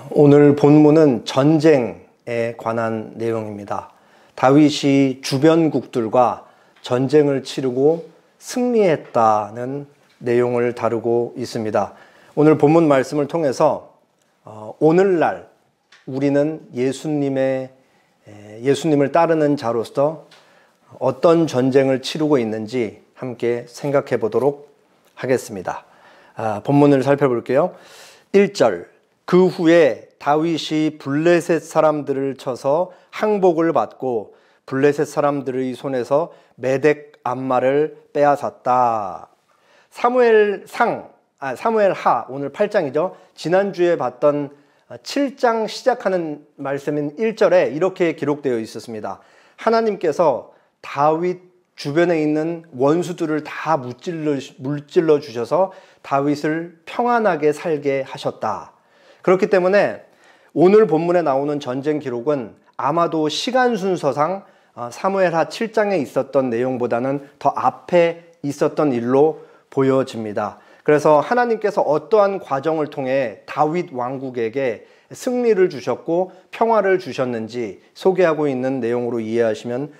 오늘 본문은 전쟁에 관한 내용입니다. 다윗이 주변국들과 전쟁을 치르고 승리했다는 내용을 다루고 있습니다. 오늘 본문 말씀을 통해서 오늘날 우리는 예수님을 따르는 자로서 어떤 전쟁을 치르고 있는지 함께 생각해 보도록 하겠습니다. 본문을 살펴볼게요. 1절, 그 후에 다윗이 블레셋 사람들을 쳐서 항복을 받고 블레셋 사람들의 손에서 메덱 암마를 빼앗았다. 사무엘하 오늘 8장이죠. 지난주에 봤던 7장 시작하는 말씀인 1절에 이렇게 기록되어 있었습니다. 하나님께서 다윗 주변에 있는 원수들을 다 물질러 주셔서 다윗을 평안하게 살게 하셨다. 그렇기 때문에 오늘 본문에 나오는 전쟁 기록은 아마도 시간 순서상 사무엘하 7장에 있었던 내용보다는 더 앞에 있었던 일로 보여집니다. 그래서 하나님께서 어떠한 과정을 통해 다윗 왕국에게 승리를 주셨고 평화를 주셨는지 소개하고 있는 내용으로 이해하시면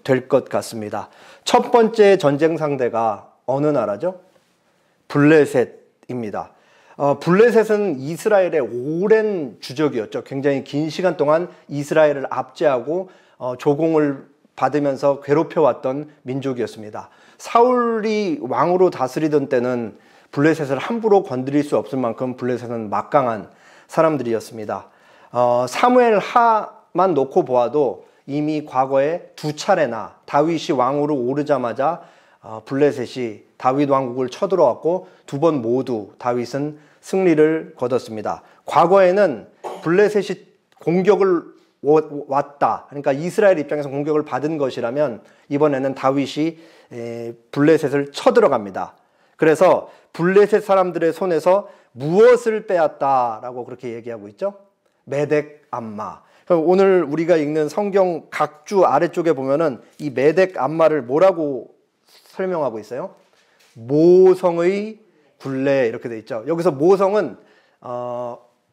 될 것 같습니다. 첫 번째 전쟁 상대가 어느 나라죠? 블레셋입니다. 블레셋은 이스라엘의 오랜 주적이었죠. 굉장히 긴 시간 동안 이스라엘을 압제하고 조공을 받으면서 괴롭혀왔던 민족이었습니다. 사울이 왕으로 다스리던 때는 블레셋을 함부로 건드릴 수 없을 만큼 블레셋은 막강한 사람들이었습니다. 사무엘하만 놓고 보아도 이미 과거에 두 차례나 다윗이 왕으로 오르자마자 블레셋이 다윗 왕국을 쳐들어왔고 두 번 모두 다윗은 승리를 거뒀습니다. 과거에는 블레셋이 공격을 왔다. 그러니까 이스라엘 입장에서 공격을 받은 것이라면 이번에는 다윗이 블레셋을 쳐들어갑니다. 그래서 블레셋 사람들의 손에서 무엇을 빼앗다라고 그렇게 얘기하고 있죠? 메덱 암마. 오늘 우리가 읽는 성경 각주 아래쪽에 보면은 이 메덱 암마를 뭐라고 설명하고 있어요? 모성의 굴레 이렇게 돼 있죠. 여기서 모성은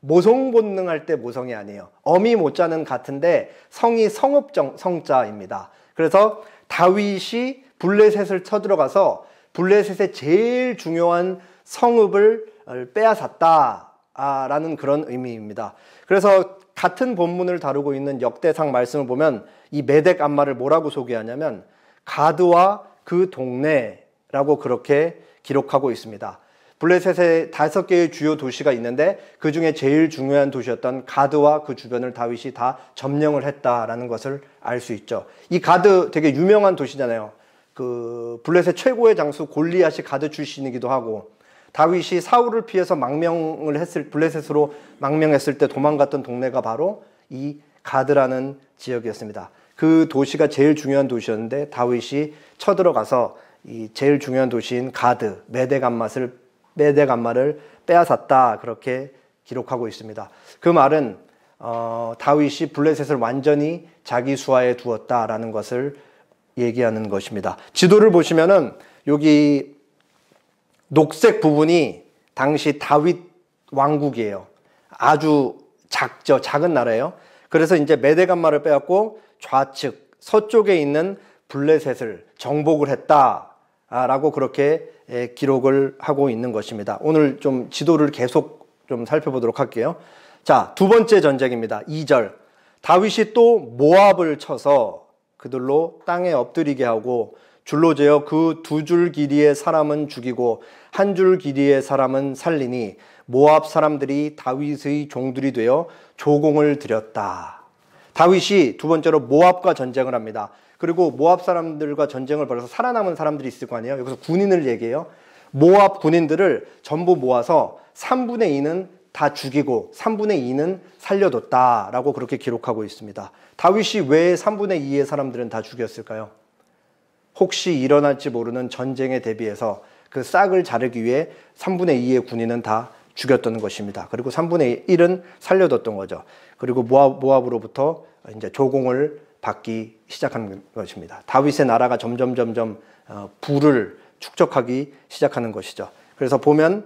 모성본능할 때 모성이 아니에요. 어미 모자는 같은데 성이 성자입니다. 그래서 다윗이 블레셋을 쳐들어가서 블레셋의 제일 중요한 성읍을 빼앗았다라는 그런 의미입니다. 그래서 같은 본문을 다루고 있는 역대상 말씀을 보면 이 메덱 암마를 뭐라고 소개하냐면 가드와 그 동네라고 그렇게 기록하고 있습니다. 블레셋에 5개의 주요 도시가 있는데 그 중에 제일 중요한 도시였던 가드와 그 주변을 다윗이 다 점령을 했다라는 것을 알 수 있죠. 이 가드 되게 유명한 도시잖아요. 그 블레셋 최고의 장수 골리앗이 가드 출신이기도 하고 다윗이 사울을 피해서 블레셋으로 망명했을 때 도망갔던 동네가 바로 이 가드라는 지역이었습니다. 그 도시가 제일 중요한 도시였는데 다윗이 쳐들어가서 이 제일 중요한 도시인 가드, 메덱 암마를 빼앗았다 그렇게 기록하고 있습니다. 그 말은 다윗이 블레셋을 완전히 자기 수하에 두었다라는 것을 얘기하는 것입니다. 지도를 보시면은 여기 녹색 부분이 당시 다윗 왕국이에요. 아주 작죠. 작은 나라예요. 그래서 이제 메덱 암마를 빼앗고 좌측 서쪽에 있는 블레셋을 정복을 했다라고 그렇게 기록을 하고 있는 것입니다. 오늘 좀 지도를 계속 좀 살펴보도록 할게요. 자, 두 번째 전쟁입니다. 2절. 다윗이 또 모압을 쳐서 그들로 땅에 엎드리게 하고 줄로 재어 그 2줄 길이의 사람은 죽이고 1줄 길이의 사람은 살리니 모압 사람들이 다윗의 종들이 되어 조공을 드렸다. 다윗이 두 번째로 모압과 전쟁을 합니다. 그리고 모압 사람들과 전쟁을 벌여서 살아남은 사람들이 있을 거 아니에요. 여기서 군인을 얘기해요. 모압 군인들을 전부 모아서 3분의 2는 다 죽이고 3분의 2는 살려뒀다라고 그렇게 기록하고 있습니다. 다윗이 왜 3분의 2의 사람들은 다 죽였을까요? 혹시 일어날지 모르는 전쟁에 대비해서 그 싹을 자르기 위해 3분의 2의 군인은 다 죽였던 것입니다. 그리고 3분의 1은 살려뒀던 거죠. 그리고 모압으로부터 이제 조공을 받기 시작하는 것입니다. 다윗의 나라가 점점 부를 축적하기 시작하는 것이죠. 그래서 보면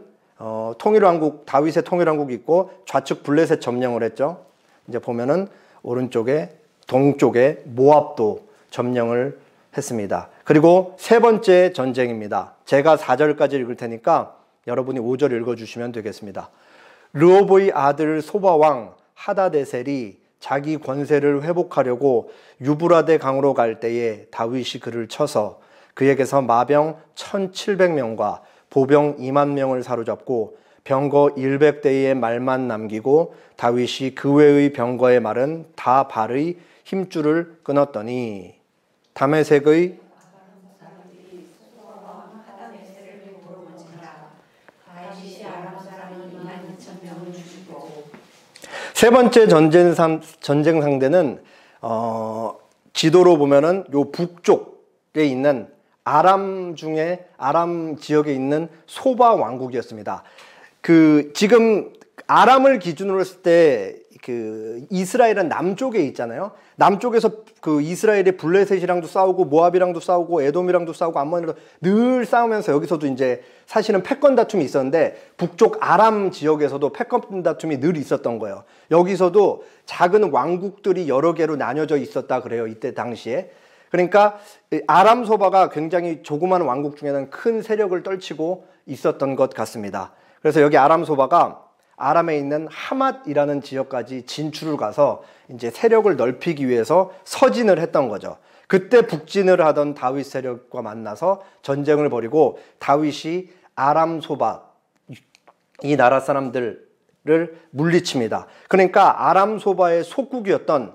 통일왕국, 다윗의 통일왕국이 있고 좌측 블레셋 점령을 했죠. 이제 보면은 오른쪽에 동쪽에 모압도 점령을 했습니다. 그리고 세 번째 전쟁입니다. 제가 4절까지 읽을 테니까 여러분이 5절 읽어주시면 되겠습니다. 르호보의 아들 소바왕 하다데셀이 자기 권세를 회복하려고 유브라데 강으로 갈 때에 다윗이 그를 쳐서 그에게서 마병 1700명과 보병 2만 명을 사로잡고 병거 100대의 말만 남기고 다윗이 그 외의 병거의 말은 다 발의 힘줄을 끊었더니 다메섹의 세 번째 전쟁 상대는 지도로 보면은 요 북쪽에 있는 아람 지역에 있는 소바 왕국이었습니다. 지금 아람을 기준으로 했을 때 이스라엘은 남쪽에 있잖아요. 남쪽에서 이스라엘이 블레셋이랑도 싸우고 모압이랑도 싸우고 에돔이랑도 싸우고 암몬이랑도 늘 싸우면서 여기서도 이제 사실은 패권 다툼이 있었는데 북쪽 아람 지역에서도 패권 다툼이 늘 있었던 거예요. 여기서도 작은 왕국들이 여러 개로 나뉘어져 있었다 그래요. 이때 당시에. 그러니까 아람 소바가 굉장히 조그만 왕국 중에는 큰 세력을 떨치고 있었던 것 같습니다. 그래서 여기 아람 소바가 아람에 있는 하맛이라는 지역까지 진출을 가서 이제 세력을 넓히기 위해서 서진을 했던 거죠. 그때 북진을 하던 다윗 세력과 만나서 전쟁을 벌이고 다윗이 아람 소바 이 나라 사람들을 물리칩니다. 그러니까 아람 소바의 속국이었던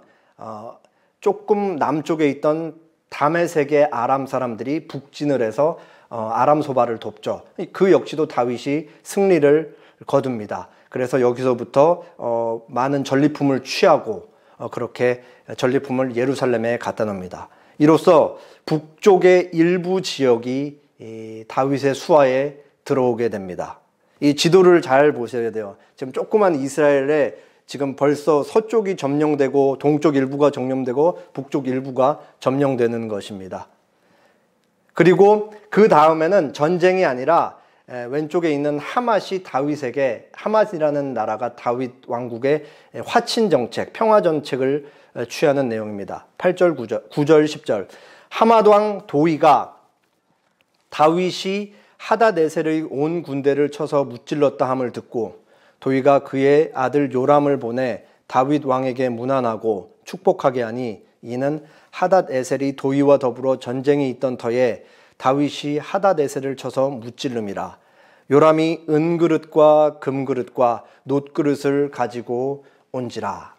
조금 남쪽에 있던 다메섹의 아람 사람들이 북진을 해서 아람 소바를 돕죠. 그 역시도 다윗이 승리를 거둡니다. 그래서 여기서부터 많은 전리품을 취하고 그렇게 전리품을 예루살렘에 갖다 놉니다. 이로써 북쪽의 일부 지역이 다윗의 수하에 들어오게 됩니다. 이 지도를 잘 보셔야 돼요. 지금 조그만 이스라엘에 지금 벌써 서쪽이 점령되고 동쪽 일부가 점령되고 북쪽 일부가 점령되는 것입니다. 그리고 그 다음에는 전쟁이 아니라 왼쪽에 있는 하맛이 다윗에게, 하맛이라는 나라가 다윗 왕국의 화친 정책, 평화 정책을 취하는 내용입니다. 8절, 9절, 10절. 하맛 왕 도이가 다윗이 하다네셀의 온 군대를 쳐서 무찔렀다 함을 듣고 도이가 그의 아들 요람을 보내 다윗 왕에게 문안하고 축복하게 하니 이는 하닷에셀이 도이와 더불어 전쟁이 있던 터에 다윗이 하닷에셀을 쳐서 무찔름이라. 요람이 은그릇과 금그릇과 놋그릇을 가지고 온지라.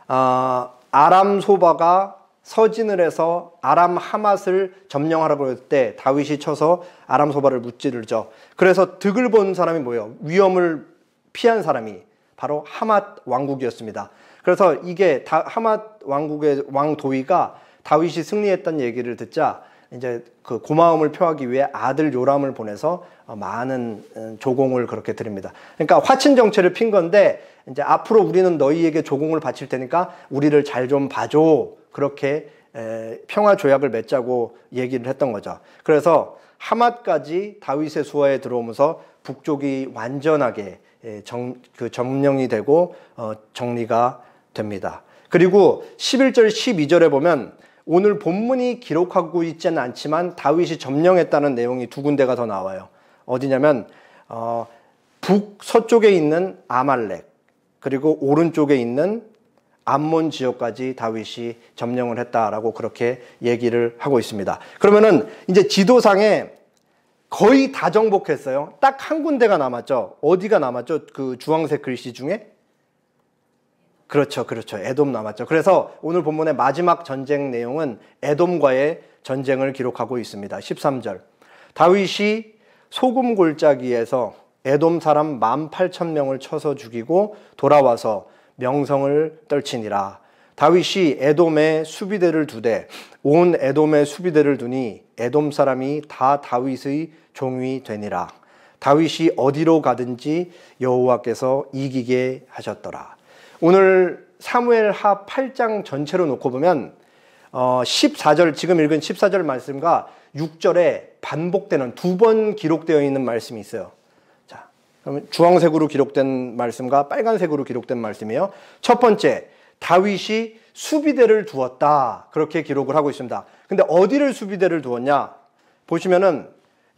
아람 소바가 서진을 해서 아람 하맛을 점령하라고 할 때 다윗이 쳐서 아람 소바를 무찌르죠. 그래서 득을 본 사람이 뭐예요? 위험을 피한 사람이 바로 하맛 왕국이었습니다. 그래서 이게 하맛 왕국의 왕 도이가 다윗이 승리했다는 얘기를 듣자 이제 그 고마움을 표하기 위해 아들 요람을 보내서 많은 조공을 그렇게 드립니다. 그러니까 화친 정체를 핀 건데 이제 앞으로 우리는 너희에게 조공을 바칠 테니까 우리를 잘 좀 봐줘. 그렇게 평화 조약을 맺자고 얘기를 했던 거죠. 그래서 하맛까지 다윗의 수하에 들어오면서 북쪽이 완전하게 점령이 되고 정리가 됩니다. 그리고 11절 12절에 보면 오늘 본문이 기록하고 있지는 않지만 다윗이 점령했다는 내용이 두 군데가 더 나와요. 어디냐면 북서쪽에 있는 아말렉 그리고 오른쪽에 있는 암몬 지역까지 다윗이 점령을 했다라고 그렇게 얘기를 하고 있습니다. 그러면은 이제 지도상에 거의 다 정복했어요. 딱 한 군데가 남았죠. 어디가 남았죠? 그 주황색 글씨 중에? 그렇죠. 에돔 남았죠. 그래서 오늘 본문의 마지막 전쟁 내용은 에돔과의 전쟁을 기록하고 있습니다. 13절. 다윗이 소금 골짜기에서 에돔 사람 18,000명을 쳐서 죽이고 돌아와서 명성을 떨치니라. 다윗이 에돔에 수비대를 두되 온 에돔에 수비대를 두니 에돔 사람이 다 다윗의 종이 되니라. 다윗이 어디로 가든지 여호와께서 이기게 하셨더라. 오늘 사무엘하 8장 전체로 놓고 보면 14절 지금 읽은 14절 말씀과 6절에 반복되는 두 번 기록되어 있는 말씀이 있어요. 자, 그러면 주황색으로 기록된 말씀과 빨간색으로 기록된 말씀이에요. 첫 번째, 다윗이 수비대를 두었다. 그렇게 기록을 하고 있습니다. 근데 어디를 수비대를 두었냐? 보시면은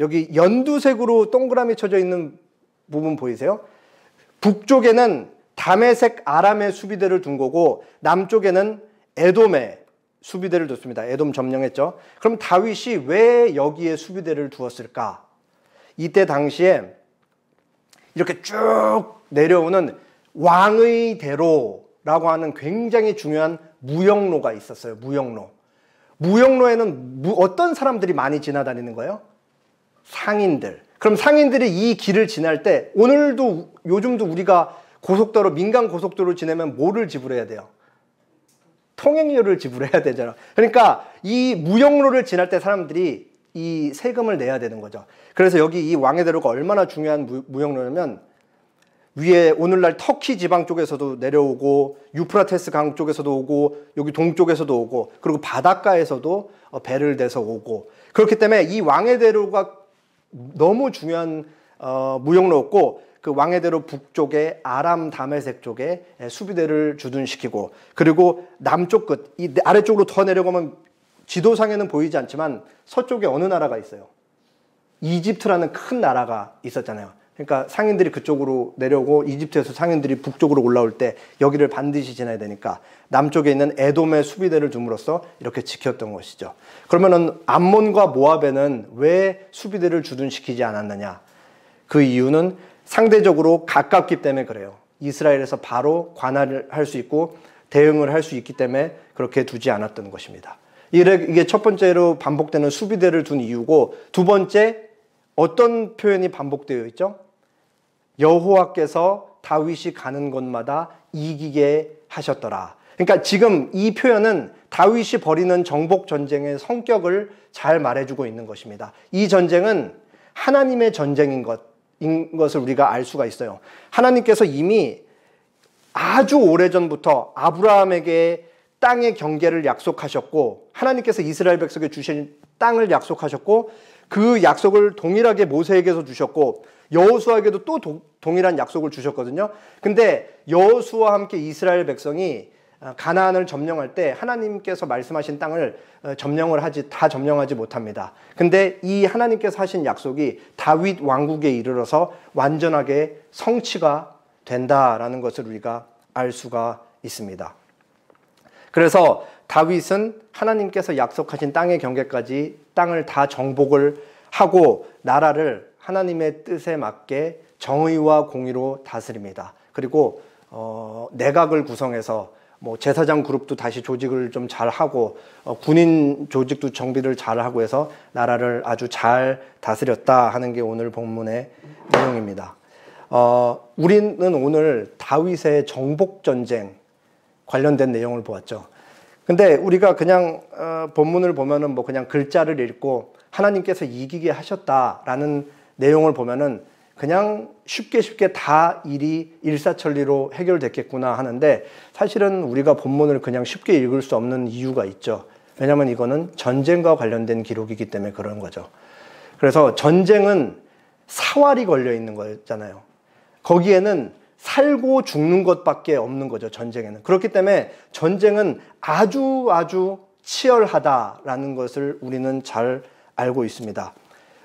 여기 연두색으로 동그라미 쳐져 있는 부분 보이세요? 북쪽에는 다메섹 아람의 수비대를 둔 거고 남쪽에는 에돔의 수비대를 뒀습니다. 에돔 점령했죠. 그럼 다윗이 왜 여기에 수비대를 두었을까? 이때 당시에 이렇게 쭉 내려오는 왕의 대로라고 하는 굉장히 중요한 무역로가 있었어요. 무역로에는 어떤 사람들이 많이 지나다니는 거예요? 상인들. 그럼 상인들이 이 길을 지날 때 오늘도 요즘도 우리가 고속도로, 민간 고속도로 지내면 뭐를 지불해야 돼요? 통행료를 지불해야 되잖아. 그러니까 이 무역로를 지날 때 사람들이 이 세금을 내야 되는 거죠. 그래서 여기 이 왕의 대로가 얼마나 중요한 무역로냐면 위에 오늘날 터키 지방 쪽에서도 내려오고 유프라테스 강 쪽에서도 오고 여기 동쪽에서도 오고 그리고 바닷가에서도 배를 대서 오고 그렇기 때문에 이 왕의 대로가 너무 중요한 무역로였고 그 왕의 대로 북쪽에 아람 다메섹 쪽에 수비대를 주둔시키고 그리고 남쪽 끝, 이 아래쪽으로 더 내려가면 지도상에는 보이지 않지만 서쪽에 어느 나라가 있어요? 이집트라는 큰 나라가 있었잖아요. 그러니까 상인들이 그쪽으로 내려오고 이집트에서 상인들이 북쪽으로 올라올 때 여기를 반드시 지나야 되니까 남쪽에 있는 에돔의 수비대를 둠으로써 이렇게 지켰던 것이죠. 그러면은 암몬과 모압에는 왜 수비대를 주둔시키지 않았느냐? 그 이유는 상대적으로 가깝기 때문에 그래요. 이스라엘에서 바로 관할을 할 수 있고 대응을 할 수 있기 때문에 그렇게 두지 않았던 것입니다. 이게 첫 번째로 반복되는 수비대를 둔 이유고 두 번째 어떤 표현이 반복되어 있죠? 여호와께서 다윗이 가는 곳마다 이기게 하셨더라. 그러니까 지금 이 표현은 다윗이 벌이는 정복 전쟁의 성격을 잘 말해주고 있는 것입니다. 이 전쟁은 하나님의 전쟁인 것을 우리가 알 수가 있어요. 하나님께서 이미 아주 오래전부터 아브라함에게 땅의 경계를 약속하셨고 하나님께서 이스라엘 백성에게 주신 땅을 약속하셨고 그 약속을 동일하게 모세에게서 주셨고 여호수아에게도 또 동일한 약속을 주셨거든요. 근데 여호수아와 함께 이스라엘 백성이 가나안을 점령할 때 하나님께서 말씀하신 땅을 다 점령하지 못합니다. 근데 이 하나님께서 하신 약속이 다윗 왕국에 이르러서 완전하게 성취가 된다라는 것을 우리가 알 수가 있습니다. 그래서 다윗은 하나님께서 약속하신 땅의 경계까지 땅을 다 정복을 하고 나라를 하나님의 뜻에 맞게 정의와 공의로 다스립니다. 그리고 내각을 구성해서 뭐 제사장 그룹도 다시 조직을 좀 잘하고 군인 조직도 정비를 잘하고 해서 나라를 아주 잘 다스렸다 하는 게 오늘 본문의 내용입니다. 우리는 오늘 다윗의 정복전쟁 관련된 내용을 보았죠. 근데 우리가 그냥 본문을 보면은 뭐 그냥 글자를 읽고 하나님께서 이기게 하셨다라는 내용을 보면은 그냥 쉽게 다 일이 일사천리로 해결됐겠구나 하는데 사실은 우리가 본문을 그냥 쉽게 읽을 수 없는 이유가 있죠. 왜냐하면 이거는 전쟁과 관련된 기록이기 때문에 그런 거죠. 그래서 전쟁은 사활이 걸려 있는 거잖아요. 거기에는 살고 죽는 것밖에 없는 거죠. 전쟁에는. 그렇기 때문에 전쟁은 아주 치열하다라는 것을 우리는 잘 알고 있습니다.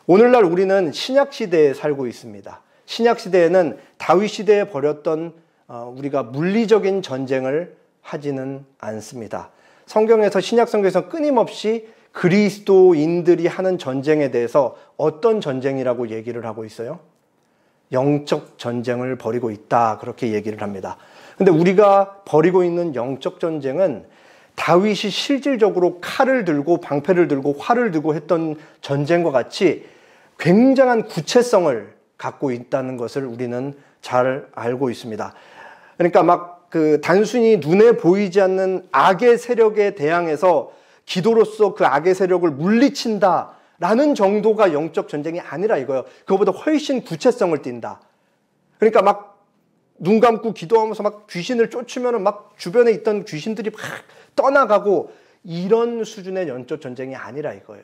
오늘날 우리는 신약시대에 살고 있습니다. 신약시대에는 다윗시대에 벌였던 우리가 물리적인 전쟁을 하지는 않습니다. 성경에서 신약성경에서 끊임없이 그리스도인들이 하는 전쟁에 대해서 어떤 전쟁이라고 얘기를 하고 있어요? 영적 전쟁을 벌이고 있다 그렇게 얘기를 합니다. 근데 우리가 벌이고 있는 영적 전쟁은 다윗이 실질적으로 칼을 들고 방패를 들고 활을 들고 했던 전쟁과 같이 굉장한 구체성을 갖고 있다는 것을 우리는 잘 알고 있습니다. 그러니까 막 그 단순히 눈에 보이지 않는 악의 세력에 대항해서 기도로서 그 악의 세력을 물리친다 라는 정도가 영적 전쟁이 아니라 이거예요. 그거보다 훨씬 구체성을 띈다. 그러니까 막 눈 감고 기도하면서 막 귀신을 쫓으면 막 주변에 있던 귀신들이 막 떠나가고 이런 수준의 영적 전쟁이 아니라 이거예요.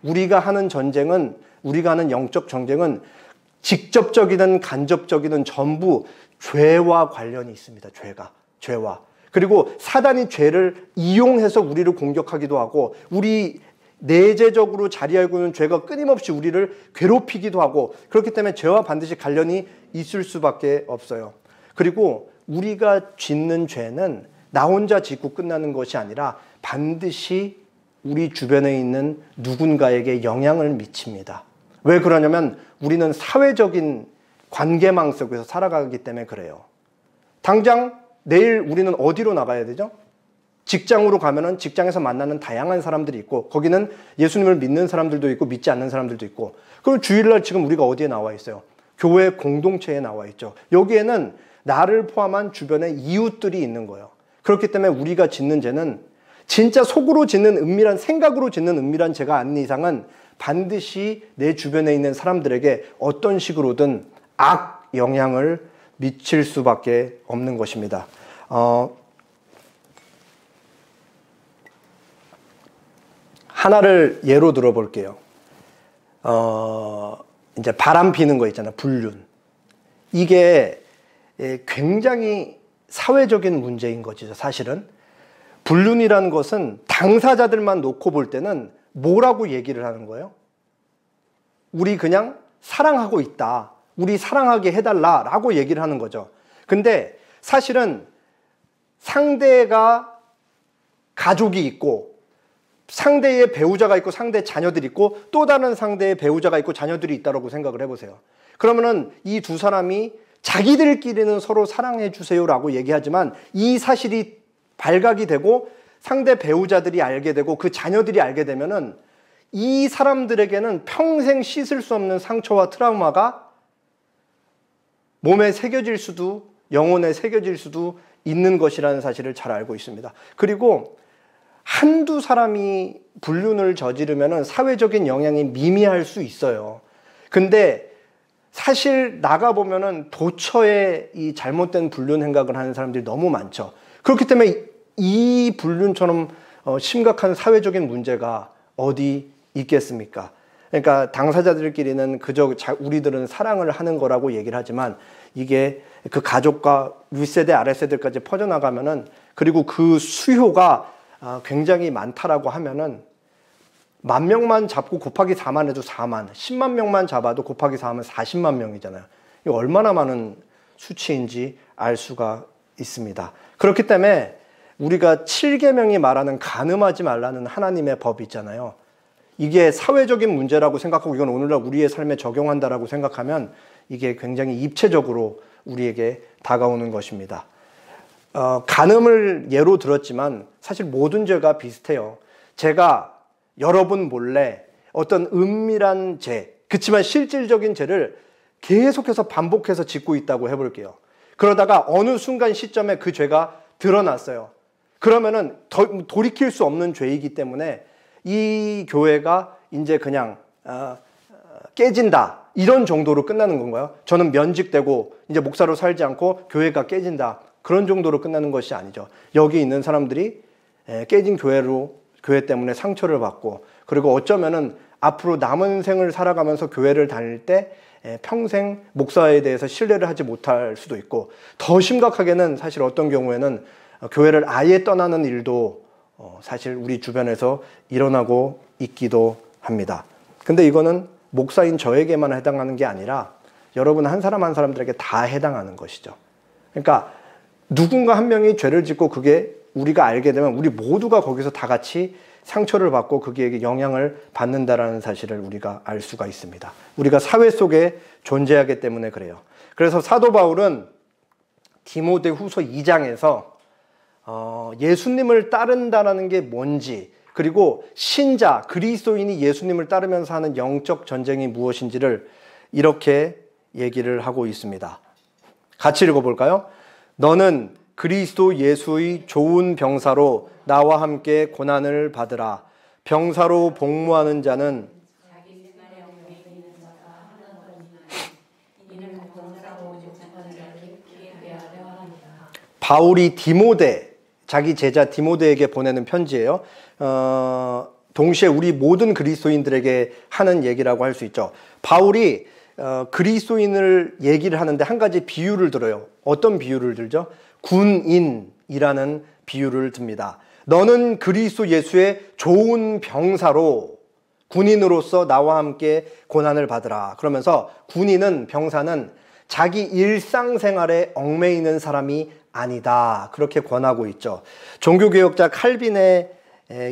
우리가 하는 전쟁은, 우리가 하는 영적 전쟁은 직접적이든 간접적이든 전부 죄와 관련이 있습니다. 죄와. 그리고 사단이 죄를 이용해서 우리를 공격하기도 하고 우리 내재적으로 자리하고 있는 죄가 끊임없이 우리를 괴롭히기도 하고 그렇기 때문에 죄와 반드시 관련이 있을 수밖에 없어요. 그리고 우리가 짓는 죄는 나 혼자 짓고 끝나는 것이 아니라 반드시 우리 주변에 있는 누군가에게 영향을 미칩니다. 왜 그러냐면 우리는 사회적인 관계망 속에서 살아가기 때문에 그래요. 당장 내일 우리는 어디로 나가야 되죠? 직장으로 가면은 직장에서 만나는 다양한 사람들이 있고 거기는 예수님을 믿는 사람들도 있고 믿지 않는 사람들도 있고 그리고 주일날 지금 우리가 어디에 나와 있어요? 교회 공동체에 나와 있죠. 여기에는 나를 포함한 주변에 이웃들이 있는 거예요. 그렇기 때문에 우리가 짓는 죄는 진짜 속으로 짓는 은밀한 생각으로 짓는 은밀한 죄가 아닌 이상은 반드시 내 주변에 있는 사람들에게 어떤 식으로든 악 영향을 미칠 수밖에 없는 것입니다. 하나를 예로 들어볼게요. 이제 바람 피는 거 있잖아요. 불륜. 이게 굉장히 사회적인 문제인 거죠. 사실은. 불륜이라는 것은 당사자들만 놓고 볼 때는 뭐라고 얘기를 하는 거예요? 우리 그냥 사랑하고 있다. 우리 사랑하게 해달라라고 얘기를 하는 거죠. 근데 사실은 상대가 가족이 있고 상대의 배우자가 있고 상대의 자녀들이 있고 또 다른 상대의 배우자가 있고 자녀들이 있다고 생각을 해보세요. 그러면은 이 두 사람이 자기들끼리는 서로 사랑해 주세요라고 얘기하지만 이 사실이 발각이 되고 상대 배우자들이 알게 되고 그 자녀들이 알게 되면은 이 사람들에게는 평생 씻을 수 없는 상처와 트라우마가 몸에 새겨질 수도 영혼에 새겨질 수도 있는 것이라는 사실을 잘 알고 있습니다. 그리고 한두 사람이 불륜을 저지르면은 사회적인 영향이 미미할 수 있어요. 근데 사실 나가보면은 도처에 이 잘못된 불륜 행각을 하는 사람들이 너무 많죠. 그렇기 때문에 이 불륜처럼 심각한 사회적인 문제가 어디 있겠습니까? 그러니까 당사자들끼리는 그저 우리들은 사랑을 하는 거라고 얘기를 하지만 이게 그 가족과 윗세대 아랫세대까지 퍼져나가면은 그리고 그 수요가 굉장히 많다라고 하면은 10,000명만 잡고 곱하기 4만 해도 4만, 10만 명만 잡아도 곱하기 4하면 40만 명이잖아요. 이거 얼마나 많은 수치인지 알 수가 있습니다. 그렇기 때문에 우리가 7계명이 말하는 간음하지 말라는 하나님의 법 있잖아요. 이게 사회적인 문제라고 생각하고 이건 오늘날 우리의 삶에 적용한다라고 생각하면 이게 굉장히 입체적으로 우리에게 다가오는 것입니다. 간음을 예로 들었지만 사실 모든 죄가 비슷해요. 제가 여러분 몰래 어떤 은밀한 죄, 그치만 실질적인 죄를 계속해서 반복해서 짓고 있다고 해볼게요. 그러다가 어느 순간 시점에 그 죄가 드러났어요. 그러면은 돌이킬 수 없는 죄이기 때문에 이 교회가 이제 그냥 깨진다 이런 정도로 끝나는 건가요? 저는 면직되고 이제 목사로 살지 않고 교회가 깨진다 그런 정도로 끝나는 것이 아니죠. 여기 있는 사람들이 깨진 교회 때문에 상처를 받고 그리고 어쩌면은 앞으로 남은 생을 살아가면서 교회를 다닐 때 평생 목사에 대해서 신뢰를 하지 못할 수도 있고 더 심각하게는 사실 어떤 경우에는 교회를 아예 떠나는 일도 사실 우리 주변에서 일어나고 있기도 합니다. 근데 이거는 목사인 저에게만 해당하는 게 아니라 여러분 한 사람 한 사람들에게 다 해당하는 것이죠. 그러니까 누군가 한 명이 죄를 짓고 그게 우리가 알게 되면 우리 모두가 거기서 다 같이 상처를 받고 그게 영향을 받는다라는 사실을 우리가 알 수가 있습니다. 우리가 사회 속에 존재하기 때문에 그래요. 그래서 사도 바울은 디모데후서 2장에서 예수님을 따른다라는 게 뭔지 그리고 신자 그리스도인이 예수님을 따르면서 하는 영적 전쟁이 무엇인지를 이렇게 얘기를 하고 있습니다. 같이 읽어볼까요? 너는 그리스도 예수의 좋은 병사로 나와 함께 고난을 받으라. 병사로 복무하는 자는 바울이 디모데, 자기 제자 디모데에게 보내는 편지예요. 동시에 우리 모든 그리스도인들에게 하는 얘기라고 할 수 있죠. 바울이 그리스도인을 얘기를 하는데 한 가지 비유를 들어요. 어떤 비유를 들죠? 군인이라는 비유를 듭니다. 너는 그리스도 예수의 좋은 병사로 군인으로서 나와 함께 고난을 받으라. 그러면서 군인은, 병사는 자기 일상생활에 얽매이는 사람이 아니다. 그렇게 권하고 있죠. 종교개혁자 칼빈의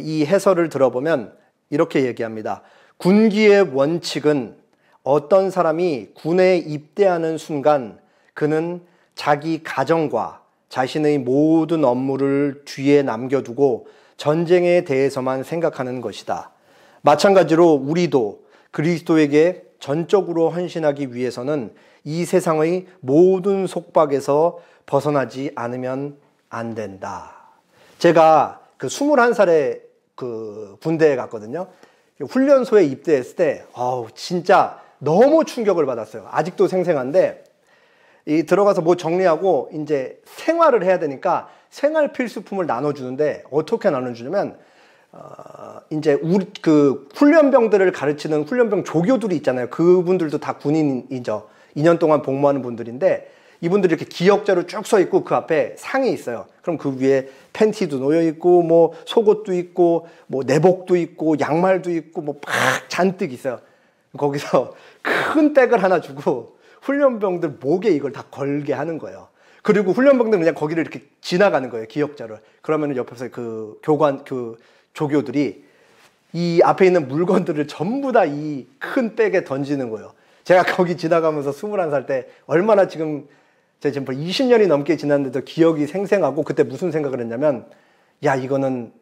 이 해설을 들어보면 이렇게 얘기합니다. 군기의 원칙은 어떤 사람이 군에 입대하는 순간 그는 자기 가정과 자신의 모든 업무를 뒤에 남겨두고 전쟁에 대해서만 생각하는 것이다. 마찬가지로 우리도 그리스도에게 전적으로 헌신하기 위해서는 이 세상의 모든 속박에서 벗어나지 않으면 안 된다. 제가 그 21살에 그 군대에 갔거든요. 훈련소에 입대했을 때 진짜 너무 충격을 받았어요. 아직도 생생한데 들어가서 뭐 정리하고 이제 생활을 해야 되니까 생활 필수품을 나눠주는데 어떻게 나눠주냐면 이제 우리 그 훈련병들을 가르치는 훈련병 조교들이 있잖아요. 그분들도 다 군인이죠. 2년 동안 복무하는 분들인데 이분들이 이렇게 기역자로 쭉 서 있고 그 앞에 상이 있어요. 그럼 그 위에 팬티도 놓여 있고 뭐 속옷도 있고 뭐 내복도 있고 양말도 있고 뭐 막 잔뜩 있어요. 거기서 큰 백을 하나 주고 훈련병들 목에 이걸 다 걸게 하는 거예요. 그리고 훈련병들은 그냥 거기를 이렇게 지나가는 거예요. 기역자를. 그러면 옆에서 그 교관, 그 조교들이 이 앞에 있는 물건들을 전부 다 이 큰 백에 던지는 거예요. 제가 거기 지나가면서 21살 때 얼마나 지금 20년이 넘게 지났는데도 기억이 생생하고 그때 무슨 생각을 했냐면 야, 이거는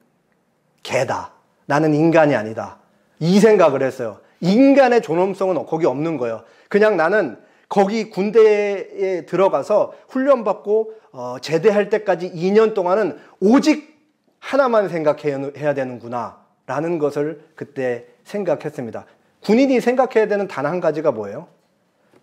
개다. 나는 인간이 아니다. 이 생각을 했어요. 인간의 존엄성은 거기 없는 거예요. 그냥 나는 거기 군대에 들어가서 훈련받고 제대할 때까지 2년 동안은 오직 하나만 생각해야 되는구나 라는 것을 그때 생각했습니다. 군인이 생각해야 되는 단 한 가지가 뭐예요?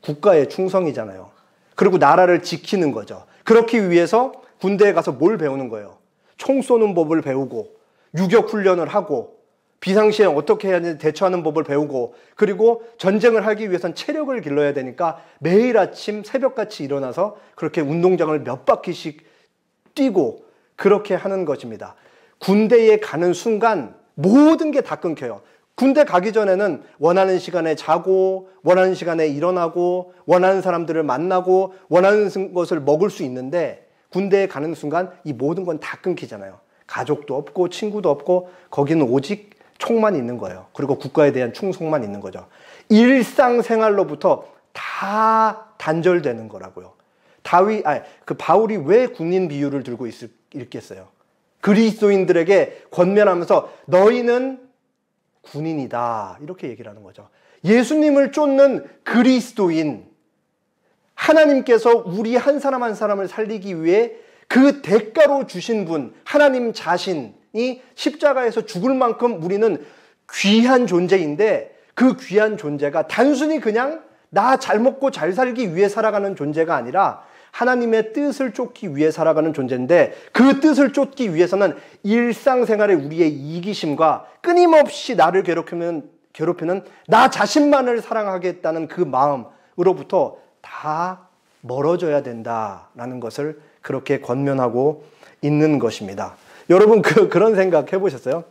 국가의 충성이잖아요. 그리고 나라를 지키는 거죠. 그렇기 위해서 군대에 가서 뭘 배우는 거예요? 총 쏘는 법을 배우고 유격 훈련을 하고 비상시에 어떻게 해야 되는지 대처하는 법을 배우고 그리고 전쟁을 하기 위해선 체력을 길러야 되니까 매일 아침 새벽같이 일어나서 그렇게 운동장을 몇 바퀴씩 뛰고 그렇게 하는 것입니다. 군대에 가는 순간 모든 게 다 끊겨요. 군대 가기 전에는 원하는 시간에 자고 원하는 시간에 일어나고 원하는 사람들을 만나고 원하는 것을 먹을 수 있는데 군대에 가는 순간 이 모든 건 다 끊기잖아요. 가족도 없고 친구도 없고 거기는 오직 총만 있는 거예요. 그리고 국가에 대한 충성만 있는 거죠. 일상생활로부터 다 단절되는 거라고요. 바울이 왜 군인 비유를 들고 있겠어요? 그리스도인들에게 권면하면서 너희는 군인이다 이렇게 얘기를 하는 거죠. 예수님을 쫓는 그리스도인, 하나님께서 우리 한 사람 한 사람을 살리기 위해 그 대가로 주신 분 하나님 자신이 십자가에서 죽을 만큼 우리는 귀한 존재인데 그 귀한 존재가 단순히 그냥 나 잘 먹고 잘 살기 위해 살아가는 존재가 아니라 하나님의 뜻을 쫓기 위해 살아가는 존재인데 그 뜻을 쫓기 위해서는 일상생활에 우리의 이기심과 끊임없이 나를 괴롭히는 나 자신만을 사랑하겠다는 그 마음으로부터 다 멀어져야 된다라는 것을 그렇게 권면하고 있는 것입니다. 여러분 그런 생각 해보셨어요?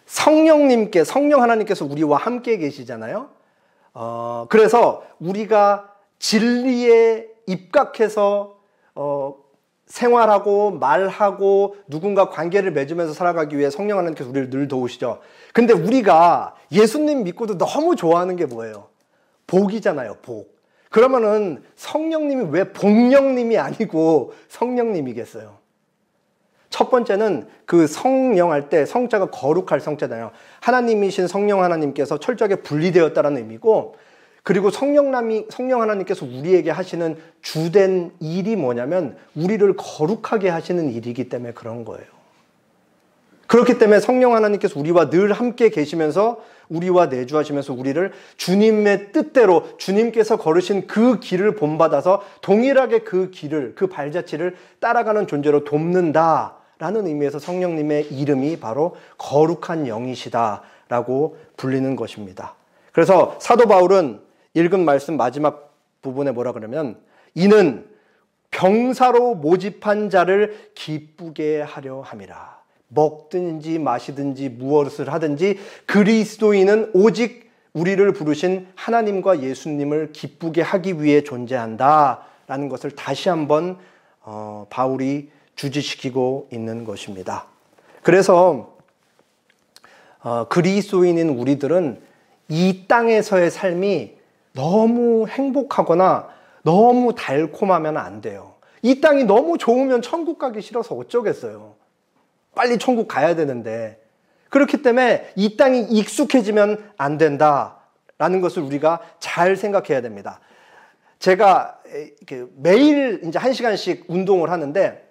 성령 하나님께서 우리와 함께 계시잖아요. 그래서 우리가 진리에 입각해서 생활하고 말하고 누군가 관계를 맺으면서 살아가기 위해 성령 하나님께서 우리를 늘 도우시죠. 근데 우리가 예수님 믿고도 너무 좋아하는 게 뭐예요? 복이잖아요, 복. 그러면은 성령님이 왜 복령님이 아니고 성령님이겠어요? 첫 번째는 그 성령 할 때 성자가 거룩할 성자잖아요. 하나님이신 성령 하나님께서 철저하게 분리되었다는 의미고 그리고 성령 하나님께서 우리에게 하시는 주된 일이 뭐냐면 우리를 거룩하게 하시는 일이기 때문에 그런 거예요. 그렇기 때문에 성령 하나님께서 우리와 늘 함께 계시면서 우리와 내주하시면서 우리를 주님의 뜻대로 주님께서 걸으신 그 길을 본받아서 동일하게 그 길을, 그 발자취를 따라가는 존재로 돕는다라는 의미에서 성령님의 이름이 바로 거룩한 영이시다라고 불리는 것입니다. 그래서 사도 바울은 읽은 말씀 마지막 부분에 뭐라 그러면 이는 병사로 모집한 자를 기쁘게 하려 함이라. 먹든지 마시든지 무엇을 하든지 그리스도인은 오직 우리를 부르신 하나님과 예수님을 기쁘게 하기 위해 존재한다라는 것을 다시 한번 바울이 주지시키고 있는 것입니다. 그래서 그리스도인인 우리들은 이 땅에서의 삶이 너무 행복하거나 너무 달콤하면 안 돼요. 이 땅이 너무 좋으면 천국 가기 싫어서 어쩌겠어요. 빨리 천국 가야 되는데. 그렇기 때문에 이 땅이 익숙해지면 안 된다라는 것을 우리가 잘 생각해야 됩니다. 제가 매일 이제 1시간씩 운동을 하는데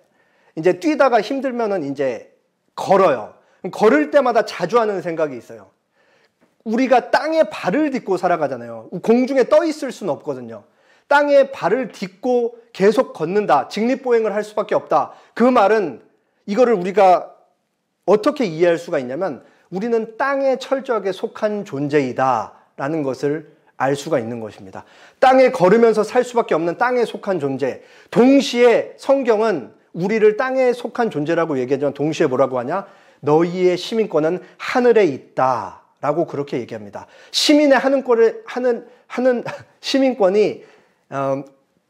이제 뛰다가 힘들면은 이제 걸어요. 걸을 때마다 자주 하는 생각이 있어요. 우리가 땅에 발을 딛고 살아가잖아요. 공중에 떠 있을 수는 없거든요. 땅에 발을 딛고 계속 걷는다. 직립보행을 할 수밖에 없다. 그 말은 이거를 우리가 어떻게 이해할 수가 있냐면 우리는 땅에 철저하게 속한 존재이다 라는 것을 알 수가 있는 것입니다. 땅에 걸으면서 살 수밖에 없는 땅에 속한 존재. 동시에 성경은 우리를 땅에 속한 존재라고 얘기하지만 동시에 뭐라고 하냐? 너희의 시민권은 하늘에 있다 라고 그렇게 얘기합니다. 시민의 하는 시민권이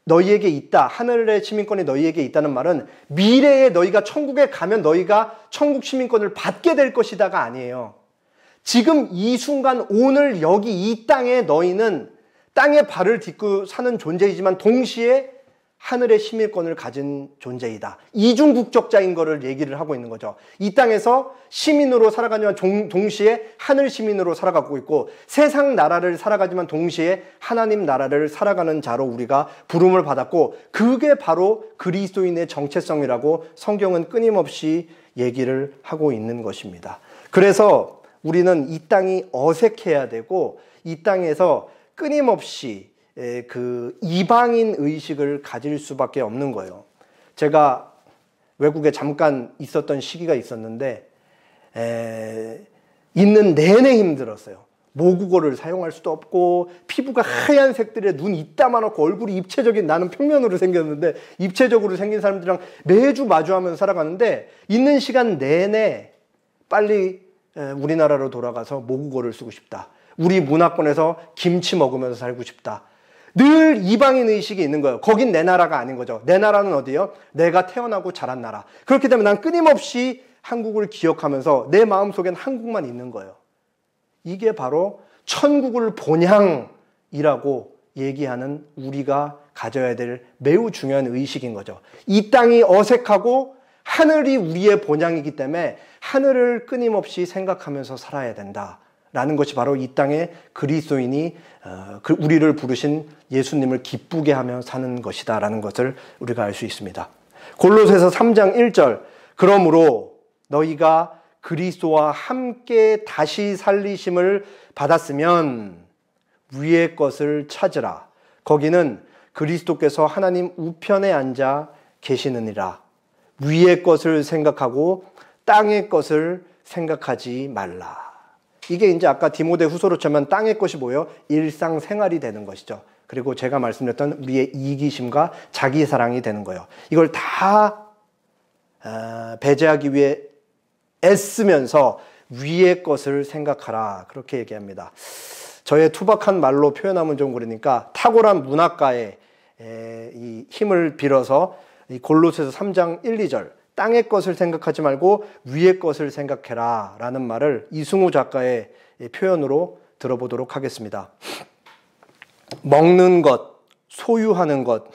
너희에게 있다. 하늘의 시민권이 너희에게 있다는 말은 미래에 너희가 천국에 가면 너희가 천국 시민권을 받게 될 것이다가 아니에요. 지금 이 순간 오늘 여기 이 땅에 너희는 땅에 발을 딛고 사는 존재이지만 동시에 하늘의 시민권을 가진 존재이다. 이중국적자인 거를 얘기를 하고 있는 거죠. 이 땅에서 시민으로 살아가지만 동시에 하늘 시민으로 살아가고 있고 세상 나라를 살아가지만 동시에 하나님 나라를 살아가는 자로 우리가 부름을 받았고 그게 바로 그리스도인의 정체성이라고 성경은 끊임없이 얘기를 하고 있는 것입니다. 그래서 우리는 이 땅이 어색해야 되고 이 땅에서 끊임없이 그 이방인 의식을 가질 수밖에 없는 거예요. 제가 외국에 잠깐 있었던 시기가 있었는데 있는 내내 힘들었어요. 모국어를 사용할 수도 없고 피부가 하얀 색들에 눈 이따만하고 얼굴이 입체적인 나는 평면으로 생겼는데 입체적으로 생긴 사람들이랑 매주 마주하면서 살아가는데 있는 시간 내내 빨리 우리나라로 돌아가서 모국어를 쓰고 싶다. 우리 문화권에서 김치 먹으면서 살고 싶다. 늘 이방인 의식이 있는 거예요. 거긴 내 나라가 아닌 거죠. 내 나라는 어디요? 내가 태어나고 자란 나라. 그렇기 때문에 난 끊임없이 한국을 기억하면서 내 마음속엔 한국만 있는 거예요. 이게 바로 천국을 본향이라고 얘기하는 우리가 가져야 될 매우 중요한 의식인 거죠. 이 땅이 어색하고 하늘이 우리의 본향이기 때문에 하늘을 끊임없이 생각하면서 살아야 된다. 라는 것이 바로 이 땅에 그리스도인이 우리를 부르신 예수님을 기쁘게 하며 사는 것이다 라는 것을 우리가 알 수 있습니다. 골로새서 3장 1절 그러므로 너희가 그리스도와 함께 다시 살리심을 받았으면 위의 것을 찾으라. 거기는 그리스도께서 하나님 우편에 앉아 계시느니라. 위의 것을 생각하고 땅의 것을 생각하지 말라. 이게 이제 아까 디모데 후서로 치면 땅의 것이 뭐예요? 일상생활이 되는 것이죠. 그리고 제가 말씀드렸던 우리의 이기심과 자기사랑이 되는 거예요. 이걸 다 배제하기 위해 애쓰면서 위의 것을 생각하라. 그렇게 얘기합니다. 저의 투박한 말로 표현하면 좀 그러니까 탁월한 문학가의 이 힘을 빌어서 이 골로새서 3장 1, 2절 땅의 것을 생각하지 말고 위의 것을 생각해라 라는 말을 이승우 작가의 표현으로 들어보도록 하겠습니다. 먹는 것, 소유하는 것,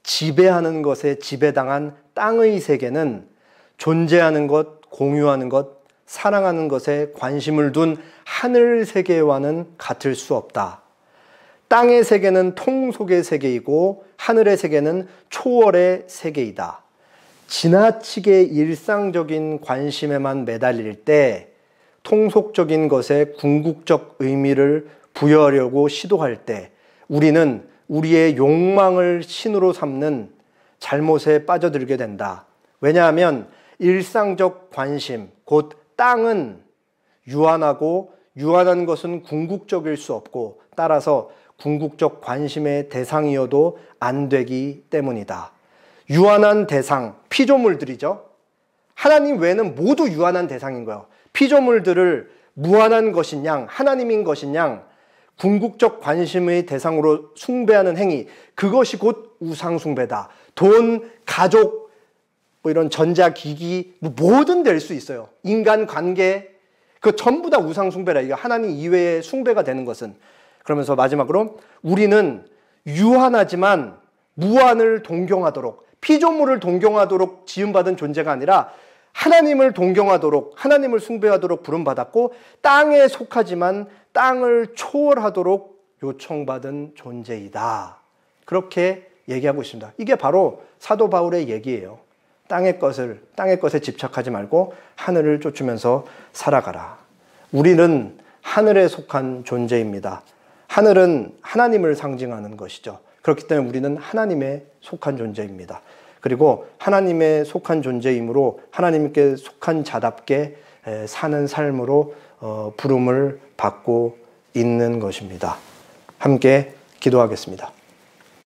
지배하는 것에 지배당한 땅의 세계는 존재하는 것, 공유하는 것, 사랑하는 것에 관심을 둔 하늘 세계와는 같을 수 없다. 땅의 세계는 통속의 세계이고 하늘의 세계는 초월의 세계이다. 지나치게 일상적인 관심에만 매달릴 때 통속적인 것에 궁극적 의미를 부여하려고 시도할 때 우리는 우리의 욕망을 신으로 삼는 잘못에 빠져들게 된다. 왜냐하면 일상적 관심, 곧 땅은 유한하고 유한한 것은 궁극적일 수 없고 따라서 궁극적 관심의 대상이어도 안 되기 때문이다. 유한한 대상, 피조물들이죠. 하나님 외에는 모두 유한한 대상인 거예요. 피조물들을 무한한 것인 양, 하나님인 것인 양, 궁극적 관심의 대상으로 숭배하는 행위, 그것이 곧 우상숭배다. 돈, 가족, 뭐 이런 전자기기, 뭐든 될 수 있어요. 인간관계, 그 전부 다 우상숭배라. 이거 하나님 이외의 숭배가 되는 것은. 그러면서 마지막으로 우리는 유한하지만 무한을 동경하도록, 피조물을 동경하도록 지음받은 존재가 아니라 하나님을 동경하도록, 하나님을 숭배하도록 부름받았고 땅에 속하지만 땅을 초월하도록 요청받은 존재이다. 그렇게 얘기하고 있습니다. 이게 바로 사도 바울의 얘기예요. 땅의 것에 집착하지 말고 하늘을 쫓으면서 살아가라. 우리는 하늘에 속한 존재입니다. 하늘은 하나님을 상징하는 것이죠. 그렇기 때문에 우리는 하나님에 속한 존재입니다. 그리고 하나님에 속한 존재이므로 하나님께 속한 자답게 사는 삶으로 부름을 받고 있는 것입니다. 함께 기도하겠습니다.